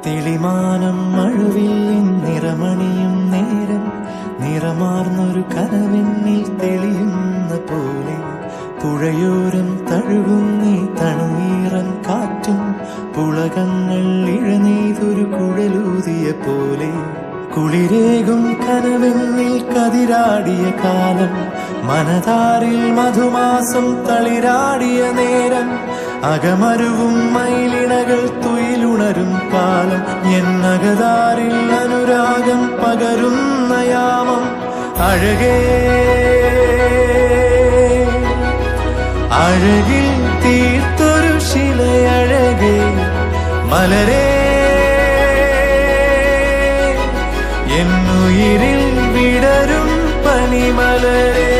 തെളിമാനം മഴവില്ലിൻ നിറമണിയും നേരം നിറമാർന്നൊരു കനവെന്നിൽ തെളിയുന്ന പോലെ പുഴയോരം തഴുകുന്നീ തണുനീറൻ കാറ്റും പുളകങ്ങൾ ഇഴനെയ്തൊരു കുഴലൂതിയ പോലെ കുളിരേകും കനവെന്നിൽ കതിരാടിയ കാലം മനതാരിൽ മധുമാസം തളിരാടിയ നേരം അകമരുവും മയിലിണകൾ തുയിലുണരും കാലം എന്നകതാരിൽ അനുരാഗം പകരുന്ന യാമം അഴകേ അഴകിൽ തീർത്തൊരു ശിലയഴകേ മലരേ എന്നുയിരിൽ വിടരും പനിമലരേ